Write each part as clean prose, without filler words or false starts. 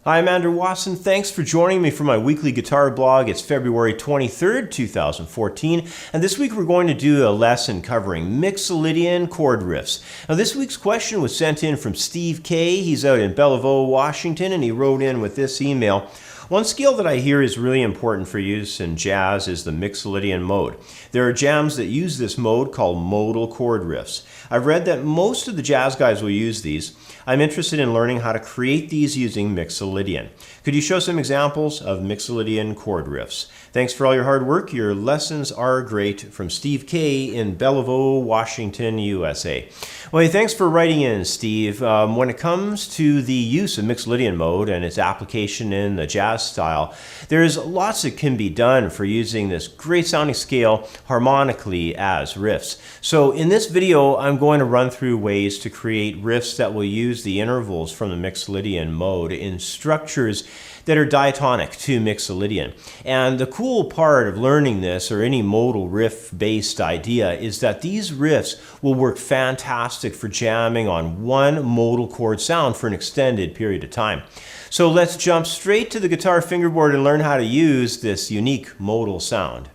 Hi, I'm Andrew Wasson. Thanks for joining me for my weekly guitar blog. It's February 23rd, 2014, and this week we're going to do a lesson covering Mixolydian chord riffs. Now, this week's question was sent in from Steve K. He's out in Bellevue, Washington, and he wrote in with this email. One scale that I hear is really important for use in jazz is the Mixolydian mode. There are jams that use this mode called Modal Chord Riffs. I've read that most of the jazz guys will use these. I'm interested in learning how to create these using Mixolydian. Could you show some examples of Mixolydian chord riffs? Thanks for all your hard work. Your lessons are great. From Steve K. in Bellevue, Washington, USA. Well, hey, thanks for writing in, Steve. When it comes to the use of Mixolydian mode and its application in the jazz style, there's lots that can be done for using this great sounding scale harmonically as riffs. So in this video, I'm going to run through ways to create riffs that will use the intervals from the Mixolydian mode in structures that are diatonic to Mixolydian. And the cool part of learning this, or any modal riff-based idea, is that these riffs will work fantastic for jamming on one modal chord sound for an extended period of time. So let's jump straight to the guitar fingerboard and learn how to use this unique modal sound.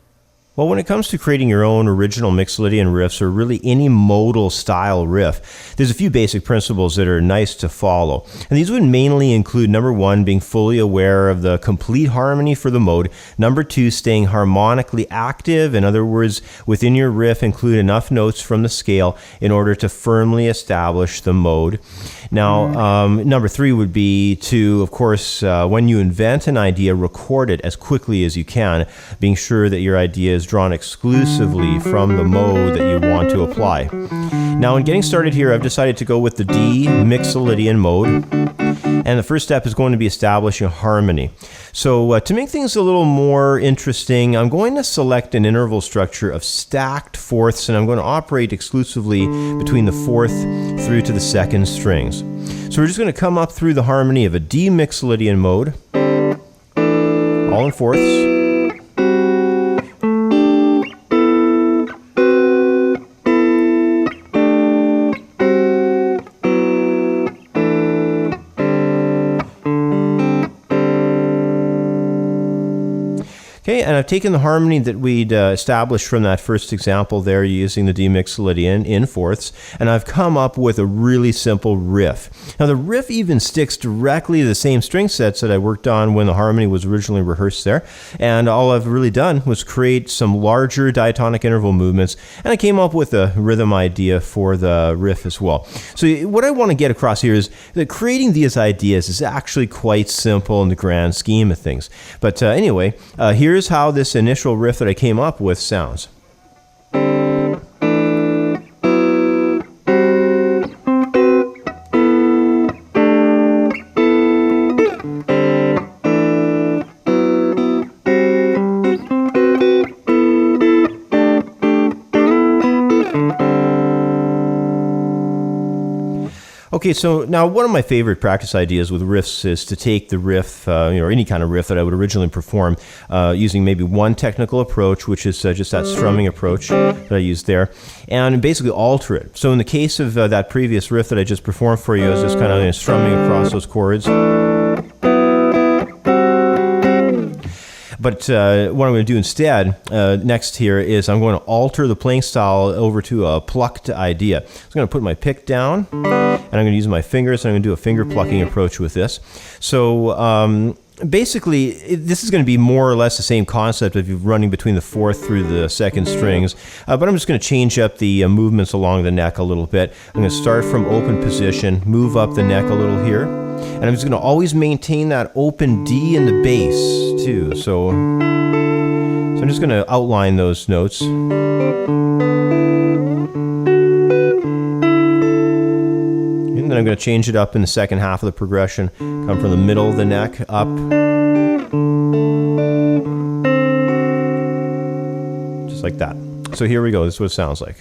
Well, when it comes to creating your own original Mixolydian riffs, or really any modal style riff, there's a few basic principles that are nice to follow. And these would mainly include, number one, being fully aware of the complete harmony for the mode. Number two, staying harmonically active. In other words, within your riff, include enough notes from the scale in order to firmly establish the mode. Now, number three would be to, of course, when you invent an idea, record it as quickly as you can, being sure that your idea is drawn exclusively from the mode that you want to apply. Now, in getting started here, I've decided to go with the D Mixolydian mode, and the first step is going to be establishing harmony. So to make things a little more interesting, I'm going to select an interval structure of stacked fourths, and I'm going to operate exclusively between the fourth through to the second strings. So we're just going to come up through the harmony of a D Mixolydian mode, all in fourths. Okay, and I've taken the harmony that we'd established from that first example there using the D Mixolydian in fourths, and I've come up with a really simple riff. Now the riff even sticks directly to the same string sets that I worked on when the harmony was originally rehearsed there, and all I've really done was create some larger diatonic interval movements, and I came up with a rhythm idea for the riff as well. So what I want to get across here is that creating these ideas is actually quite simple in the grand scheme of things. But anyway, here's how this initial riff that I came up with sounds. Okay, so now one of my favorite practice ideas with riffs is to take the riff, or any kind of riff that I would originally perform, using maybe one technical approach, which is just that strumming approach that I used there, and basically alter it. So in the case of that previous riff that I just performed for you, I was just kind of strumming across those chords. But what I'm going to do instead, next here, is I'm going to alter the playing style over to a plucked idea. So I'm going to put my pick down, and I'm going to use my fingers, and I'm going to do a finger plucking approach with this. So basically, this is going to be more or less the same concept of you running between the fourth through the second strings, but I'm just going to change up the movements along the neck a little bit. I'm going to start from open position, move up the neck a little here, and I'm just going to always maintain that open D in the bass too. So I'm just going to outline those notes. And then I'm going to change it up in the second half of the progression. Come from the middle of the neck up. Just like that. So here we go. This is what it sounds like.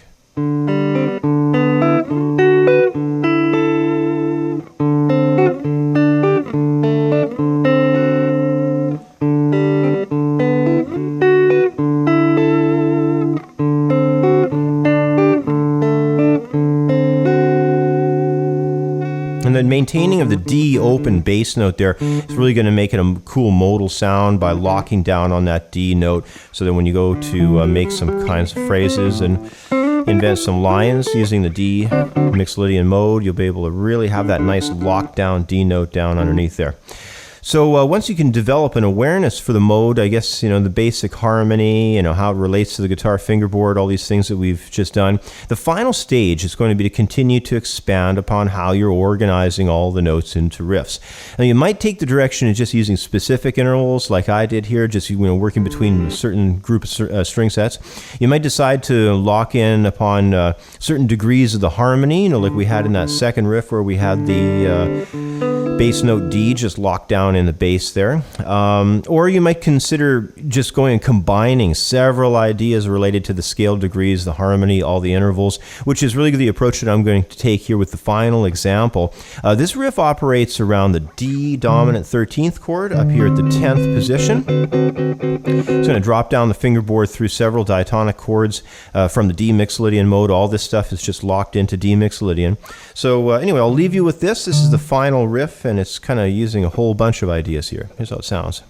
maintaining of the D open bass note there is really going to make it a cool modal sound by locking down on that D note, so that when you go to make some kinds of phrases and invent some lines using the D Mixolydian mode, you'll be able to really have that nice locked down D note down underneath there. So once you can develop an awareness for the mode, I guess, the basic harmony, how it relates to the guitar fingerboard, all these things that we've just done, the final stage is going to be to continue to expand upon how you're organizing all the notes into riffs. Now, you might take the direction of just using specific intervals like I did here, just working between a certain group of string sets. You might decide to lock in upon certain degrees of the harmony, like we had in that second riff where we had the bass note D just locked down in the bass there. Or you might consider just going and combining several ideas related to the scale degrees, the harmony, all the intervals, which is really the approach that I'm going to take here with the final example. This riff operates around the D dominant 13th chord up here at the 10th position. It's going to drop down the fingerboard through several diatonic chords from the D Mixolydian mode. All this stuff is just locked into D Mixolydian. So anyway, I'll leave you with this. This is the final riff, and it's kind of using a whole bunch of ideas here. Here's how it sounds.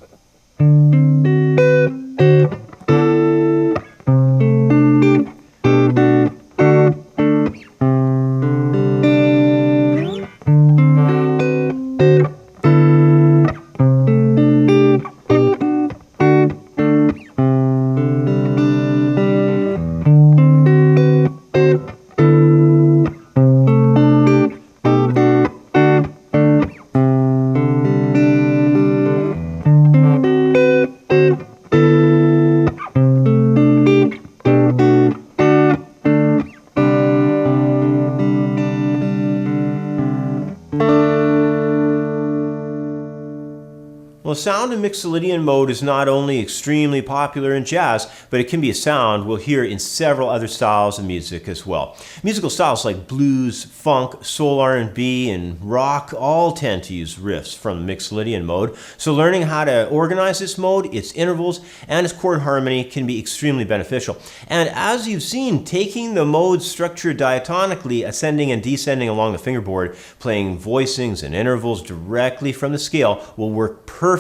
Well, sound in Mixolydian mode is not only extremely popular in jazz, but it can be a sound we'll hear in several other styles of music as well. Musical styles like blues, funk, soul R&B, and rock all tend to use riffs from Mixolydian mode, so learning how to organize this mode, its intervals, and its chord harmony can be extremely beneficial. And as you've seen, taking the mode structure diatonically, ascending and descending along the fingerboard, playing voicings and intervals directly from the scale will work perfectly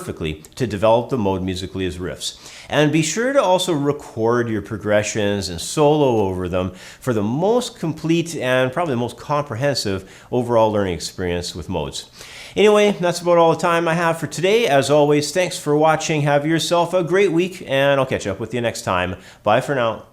to develop the mode musically as riffs. And be sure to also record your progressions and solo over them for the most complete and probably the most comprehensive overall learning experience with modes. Anyway, that's about all the time I have for today. As always, thanks for watching. Have yourself a great week, and I'll catch up with you next time. Bye for now.